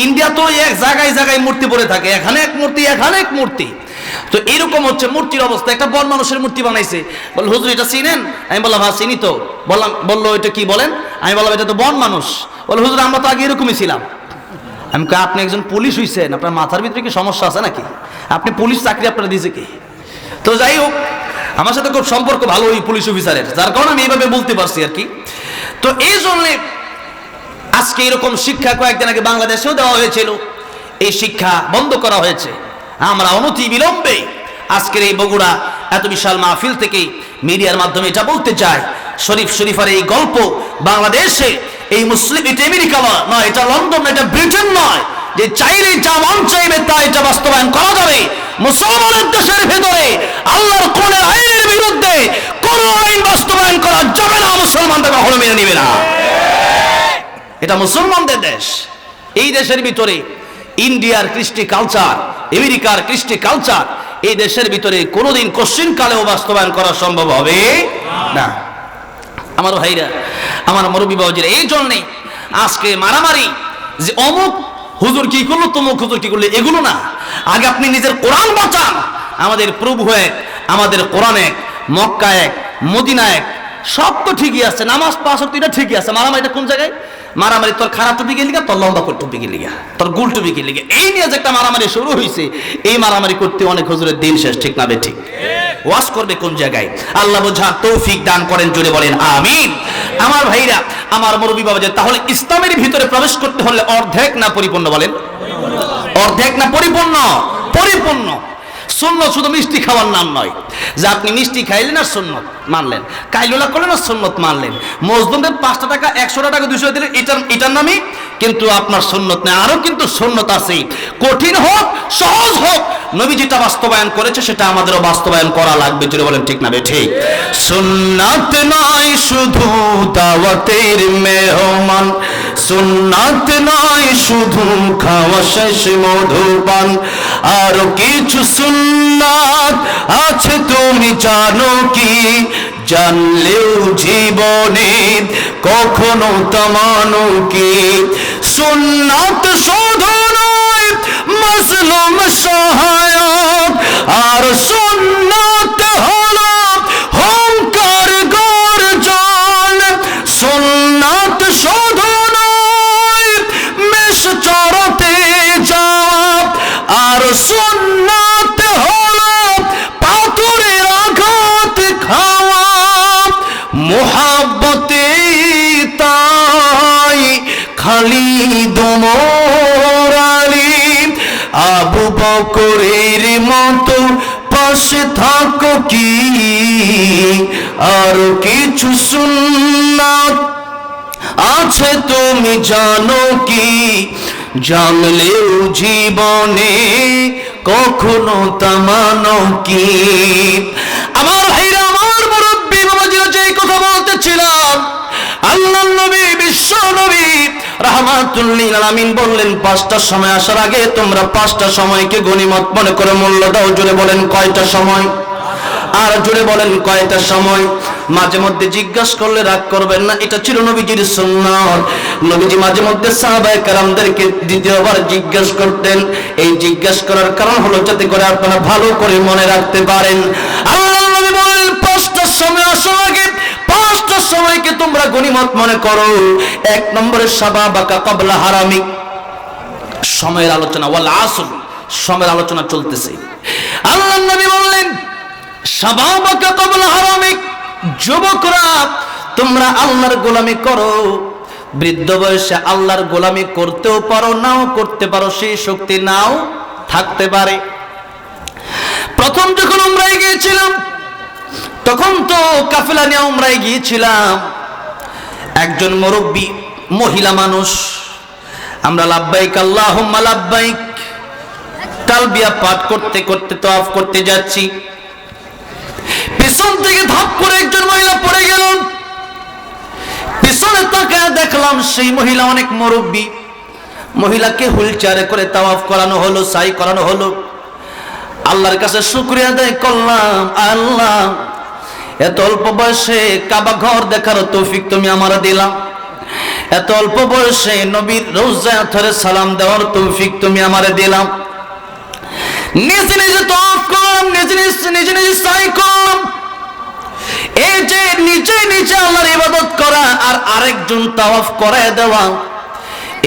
India তো এক জায়গায় জায়গায় মূর্তি পড়ে থাকে, এখানে এক মূর্তি এখানে এক মূর্তি। তো এরকম হচ্ছে মূর্তির অবস্থা। একটা বন মানুষের মূর্তি বানাইছে, বল হুজুর এটা চিনেন? আমি বললাম হ্যাঁ চিনি তো। বললো এটা কি বলেন? আমি বললাম এটা তো বন মানুষ। বল হুজুর আমরা তো আগে এরকমই ছিলাম। আমি কই আপনি একজন পুলিশ হইছেন, আপনার মাথার ভিতরে কি সমস্যা আছে নাকি? আপনি পুলিশ চাকরি আপনারা দিয়েছে কি? তো যাই হোক, আমার সাথে খুব সম্পর্ক ভালো ওই পুলিশ অফিসারের, যার কারণে আমি এইভাবে বলতে পারছি আর কি। তো এই জন্য আজকে এরকম শিক্ষা কয়েকদিন আগে বাংলাদেশেও দেওয়া হয়েছিল, এই শিক্ষা বন্ধ করা হয়েছে। আমরা অনতি বিলম্বে আজকের এই বগুড়া এত বিশাল মাহফিল থেকে মিডিয়ার মাধ্যমে এটা বলতে চাই, শরীফার এই গল্প বাংলাদেশে এই মুসলিম, এটা আমেরিকা নয়, এটা লন্ডন, এটা ব্রিটেন নয়, যে চাইলে যা মন চাইবে তা এটা বাস্তবায়ন করা যাবে। মুসলমানের দেশের ভেতরে আল্লাহর কোরআনের আইনের বিরুদ্ধে কোন আইন বাস্তবায়ন করা যাবে না, মুসলমানরা কখনো মেনে নেবে না। এটা মুসলমানদের দেশ। এই দেশের ভিতরে ইন্ডিয়ার কৃষ্টি কালচার, আমেরিকার কৃষ্টি কালচার এই দেশের ভিতরে কোনোদিন কোশ্চিন কালেও বাস্তবায়ন করা সম্ভব হবে না। আমার ভাইরা, আমার মুরব্বী বাবাজিরা, এই জন্যে আজকে মারামারি যে অমুক হুজুর কি করলো তমুক হুজুর কি করলো, এগুলো না। আগে আপনি নিজের কোরআন বাঁচান। আমাদের প্রভু এক, আমাদের কোরআন এক, মক্কা এক, মদিনা এক, সব তো ঠিকই আছে, নামাজ পাঁচ ওয়াক্ত এটা ঠিকই আছে। মারামারিটা কোন জায়গায়? মারামারি তোর খারাপ টুপি গেলি, তোর লম্বা করে টুপি গেলি, তোর গুল টুপি গেলি, এই নিয়ে যে একটা মারামারি শুরু হয়েছে, এই মারামারি করতে অনেক হুজুরের দিন শেষ, ঠিক না ঠিক? ওয়াজ করবে কোন জায়গায়? আল্লাহ বোঝার তৌফিক দান করেন, জোরে বলেন আমিন। আমার ভাইরা, আমার মুরব্বী বাবা, তাহলে ইসলামের ভিতরে প্রবেশ করতে হলে অর্ধেক না পরিপূর্ণ? বলেন অর্ধেক না পরিপূর্ণ? পরিপূর্ণ। সুন্নত শুধু মিষ্টি খাওয়ার নাম নয়, যে আপনি মিষ্টি খাইলেন আর সুন্নত মানলেন, কাইলুলা করলেন আর সুন্নত মানলেন। মজদুমদের 5 টাকা 100 টাকা 200 দিলেন, এটার নামই কিন্তু আপনার সুন্নত নেই। আরো কিন্তু সুন্নত আছে, কঠিন হোক সহজ হোক, নবী যেটা বাস্তবায়ন করেছে সেটা আমাদেরও বাস্তবায়ন করা লাগবে, যদি বলেন ঠিক না ঠিক? সুন্নাত নয় শুধু দাওয়াতের মেহমান, সুন্নাত নয় শুধু খাওয়া শেষ মধুপান, আরো কিছু সুন্নাত আছে তুমি জানো কি? জানলেও জীবনে কখনো তা মানো কি? সুন্নাত শুধু নয় মাজলুম সহায়ক, আর সুন্নাত হলো হুঙ্কার গর্জন। সুন্নাত শুধু নয় মেষ চড়তে যাওয়া, আর সুন্নাত হলো পাথরের আঘাত খাওয়া। মুহাব্বতে তাই খালিদ ওমর আলী আবু বকরের মতো পাশে থাকো কি? আর কিছু সুন্নাত আছে তুমি জানো কি? জানলেও জীবনে কখনো তা মানো কি? আমার ভাইরা, আমার মুরব্বী বাবাজিরা, যে কথা বলতেছিলাম, আল্লাহ নবী, বিশ্ব নবী রাহমাতুল লিল আলামিন বললেন, 5টার সময় আসার আগে তোমরা 5টা সময়কে গনিমত মনে করে মূল্য দাও। জোরে বলেন কয়টা সময়? আর জোরে বলেন কয়টা সময়? মাঝে মধ্যে জিজ্ঞাসা করলে রাগ করবেন না, এটা ছিল নবীজির সুন্নাত। নবীজি মাঝে মধ্যে সাহাবায়ে কেরামদেরকে দ্বিতীয়বার জিজ্ঞাসা করতেন। এই জিজ্ঞাসা করার কারণ হলো যাতে করে আপনারা ভালো করে মনে রাখতে পারেন। আল্লাহ নবী বলেন, 5টার সময় আসার আগে 5টার সময়কে তোমরা গনিমত মনে করো। 1 নম্বরে শাবাবাকা ক্বাবলা হারামিক, সময়ের আলোচনা, ওয়াল আসর, সময়ের আলোচনা চলতেছে। আল্লাহ নবী বললেন, শাবাবাকা ক্বাবলা হারামিক, যুবকরা তোমরা আল্লাহর গোলামি করো। বৃদ্ধ বয়সে আল্লাহর গোলামি করতেও পারো, নাও করতে পারো, সেই শক্তি নাও থাকতে পারে। প্রথম যখন উমরায় গিয়েছিলাম, তখন তো কাফেলা নিয়ে উমরায় গিয়েছিলাম। একজন মুরব্বী মহিলা মানুষ, আমরা লাব্বাইক আল্লাহুম্মা লাব্বাইক তালবিয়া পাঠ করতে করতে তাওয়াফ করতে যাচ্ছি। পিছন থেকে ধাপ করে একজন মহিলা পড়ে গেল। পিছনে তাকায় দেখলাম সেই মহিলা অনেক মুরব্বী। মহিলাকে হুইলচেয়ারে করে তাওয়াফ করানো হলো, সাই করানো হলো। আল্লাহর কাছে শুকরিয়া আদায় করলাম, আল্লাহ এত অল্প বয়সে কাবা ঘর দেখার তৌফিক তুমি আমার দিলাম। এত অল্প বয়সে নবীর রওজায় ধরে সালাম দেওয়ার তৌফিক তুমি আমারে দিলাম। নিজে নিজে তওয়াফ করলাম, নিজে নিজে সাই করলাম। এই যে নিজে নিজে আল্লাহর ইবাদত করা আর আরেকজন তাওয়াফ করায় দেওয়া,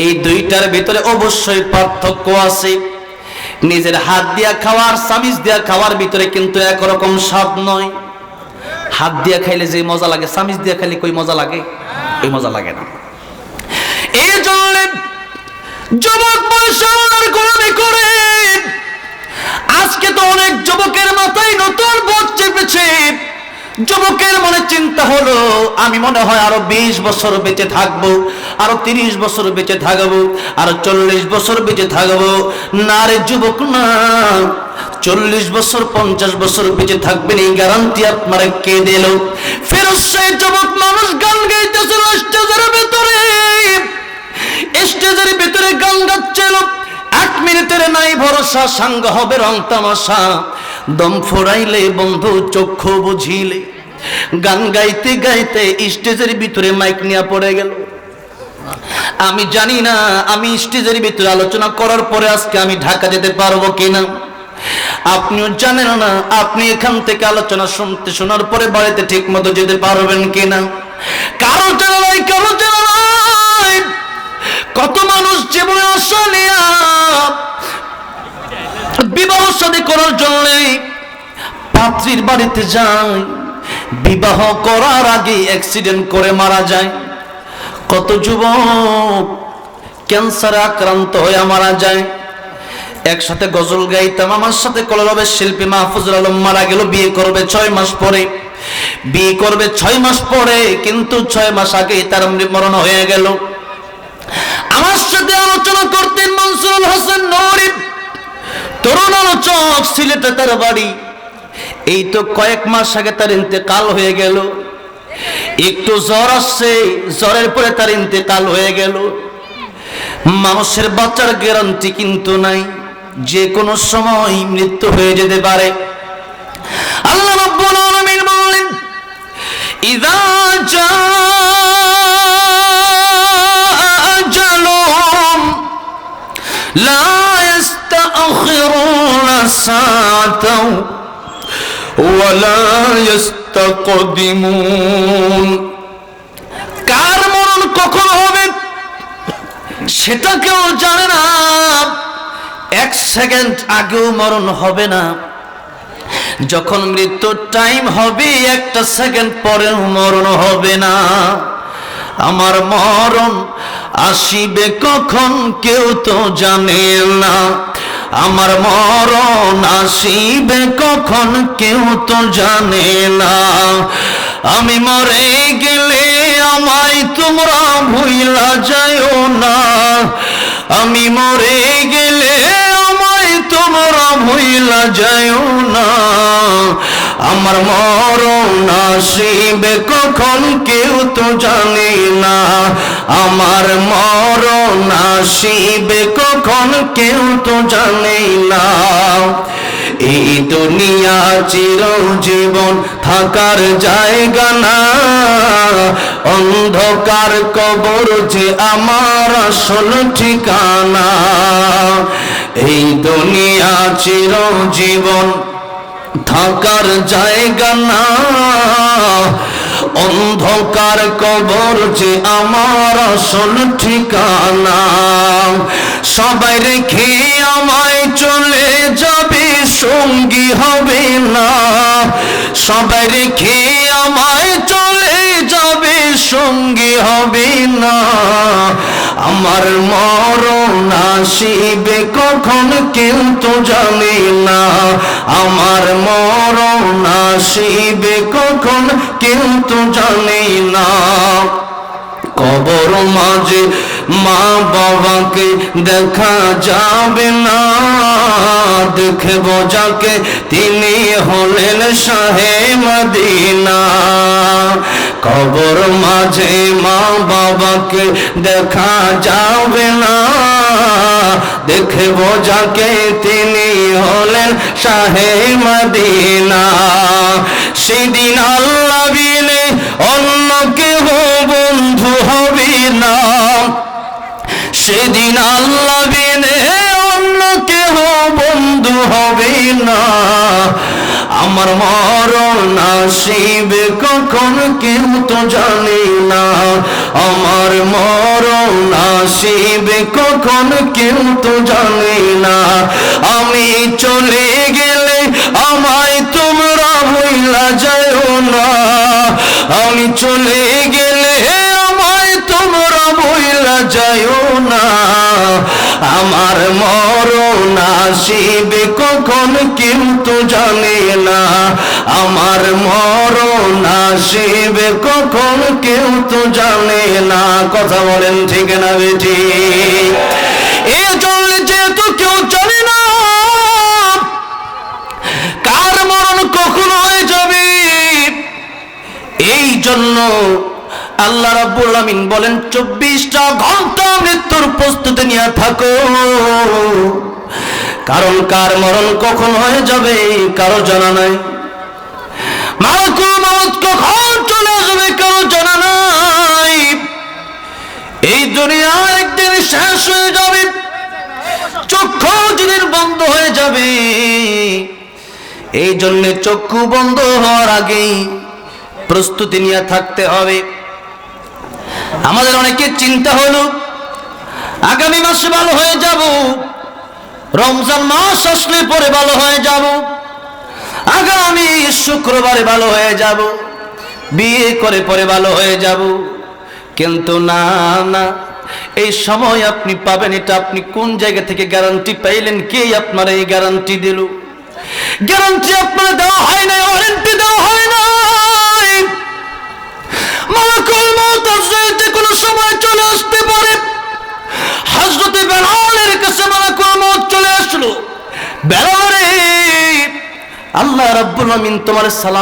এই দুইটার ভিতরে অবশ্যই পার্থক্য আছে। নিজের হাত দিয়া খাওয়ার চামিচ দিয়া খাওয়ার ভিতরে কিন্তু একরকম স্বাদ নয়। হাত দিয়া খাইলে যে মজা লাগে, চামিচ দিয়া খাইলে কই মজা লাগে? ওই মজা লাগে না। এই জন্য যুবক বয়সে আল্লাহর গোলামি করে আজকে তো অনেক যুবকের মাথায় নতুন বোঝ চেপেছে। যুবকের মনে চিন্তা হলো আমি মনে হয় আরো 20 বছর বেঁচে থাকবো, আরো 30 বছর বেঁচে থাকবো, আরো 40 বছর বেঁচে থাকবো। না রে যুবক না, 40 বছর 50 বছর বেঁচে থাকবেন এই গ্যারান্টি আপনারা কে দিল? ফেরত সেই যুবক মানুষ গান গাইতেছিল স্টেজের ভিতরে গান গাচ্ছিল। 1 মিনিটের নাই ভরসা, সাঙ্গ হবে রং তামাশা, দম ফোড়াইলে বন্ধু চক্ষু বুঝিলে। গান গাইতে গাইতে স্টেজের ভিতরে মাইক নিয়ে পড়ে গেল। আমি জানি না আমি স্টেজের ভিতরে আলোচনা করার পরে আজকে আমি ঢাকা যেতে পারবো কিনা। আপনিও জানেন না আপনি এখান থেকে আলোচনা শোনার পরে বাড়িতে ঠিক মতো যেতে পারবেন কিনা। কারো জানা নাই, কারো জানা নাই। কত মানুষ জীবনে আশা নিয়া বিবাহ শাদী করার জন্য পাত্রীর বাড়িতে যায়, বিবাহ করার আগে অ্যাক্সিডেন্ট করে মারা যায়। কত যুবক ক্যান্সারে আক্রান্ত হয়ে মারা যায়। একসাথে গজল গাইতাম, আমার সাথে কলরবের শিল্পী মাহফুজুল আলম মারা গেল। বিয়ে করবে 6 মাস পরে, বিয়ে করবে 6 মাস পরে, কিন্তু 6 মাস আগে তার মরণ হয়ে গেল। আমার সাথে আলোচনা করতেন মনসুরুল হাসান নূরী, তরুণ আলোচক, সিলেটে তার বাড়ি। এই তো কয়েক মাস আগে তার ইন্তেকাল হয়ে গেল। একটু জ্বর আসছে, জ্বরের পরে তার ইন্তেকাল হয়ে গেল। মানুষের বাঁচার গ্যারান্টি কিন্তু নাই, যে কোনো সময় মৃত্যু হয়ে যেতে পারে। আল্লাহ রাব্বুল আলামিন বলেন, ইযা আজালুহুম লা ইস্তাখিরুনা সাআতাও ওয়া লা ইস্তাকদিমুন। কার মরণ কখন হবে সেটা কেউ জানে না। 1 সেকেন্ড আগেও মরণ হবে না। যখন মৃত্যুর টাইম হবে 1টা সেকেন্ড পরেও মরণ হবে না। আমার মরণ আসিবে কখন কেউ তো জানে না। আমার মরণ আসিবে কখন কেউ তো জানে না। আমি মরে গেলে আমায় তোমরা ভুইলা যাও না। আমি মরে গেলে আমায় তোমরা ভুইলা যাও না। আমার মরণ আসিবে কখন কেউ তো জানে না। আমার মরণ আসিবে কখন কেউ তো জানে না। এই দুনিয়া চিরজীবন থাকার জায়গা না। অন্ধকার কবর যে আমার আসল ঠিকানা। এই দুনিয়া চিরজীবন থাকার জায়গা না। অন্ধকার কবর যে আমার আসল ঠিকানা। সবাই রেখে আমায় চলে যাবে, সঙ্গী হবে না। সবাই রেখে আমায় চলে যাবে, সঙ্গী হবে না। আমার মরণ আসিবে কখন কেউ তো জানে না। আমার মরণ আসিবে কখন কেউ তো জানে না। কবর মাঝে মা বাবাকে দেখা যাবে না। দেখব যাকে তিনি হলেন শাহে মদিনা। কবর মাঝে মা বাবাকে দেখা যাবে না। দেখব যাকে তিনি হলেন শাহে মদিনা। সেদিন আল্লাহ বিনে অন্য কেহ বন্ধু হবে না, সেদিন আল্লাহ বিনে অন্য কেহ বন্ধু হবে না। আমার মরণ আসিবে কখন কেউ তো জানে না, আমার মরণ আসিবে কখন কেউ তো জানে না। আমি চলে গেলে আমায় তোমরা ভুইলা যাও না, আমি চলে গেলে আমায় তোমরা ভুইলা যাও না। আমার মরণ আসিবে কখন কেউ তো জানে না, আমার মরণ আসিবে কখন কেউ তো জানে না। কথা বলেন ঠিক না বেঠি? এই জন্য যেহেতু কেউ জানে না কার মরণ কখন হয়ে যাবে, এই জন্য আল্লাহ রাব্বুল আমিন বলেন 24টা ঘন্টা মৃত্যুর প্রস্তুতি নিয়ে থাকো, কারণ কার মরণ কখন হয়ে যাবে কারো জানা নাই। মালাকুল মউত কখন চলে আসবে কারো জানা নাই। এই দুনিয়া একদিন শেষ হয়ে যাবে, চক্ষু যেদিন বন্ধ হয়ে যাবে। এই জন্য চক্ষু বন্ধ হওয়ার আগেই প্রস্তুতি নিয়ে থাকতে হবে। আমাদের অনেকের চিন্তা হলো আগামী মাসে ভালো হয়ে যাব, রমজান মাস আসলে পরে ভালো হয়ে যাব, আগামী শুক্রবারে ভালো হয়ে যাব, বিয়ে করে পরে ভালো হয়ে যাব। কিন্তু না না, এই সময় আপনি পাবেন এটা আপনি কোন জায়গা থেকে গ্যারান্টি পাইলেন? কে আপনার এই গ্যারান্টি দিল? গ্যারান্টি আপনার দেওয়া হয় না, ওয়ারেন্টি দেওয়া হয় না। মালাকুল মউত যে কোনো সময় চলে আসতে পারে। হযরত বেলালের কাছে মালাকুল মউত চলে আসলো, বেলাল রে, আল্লাহ রাব্বুল আমিন তোমার সালাম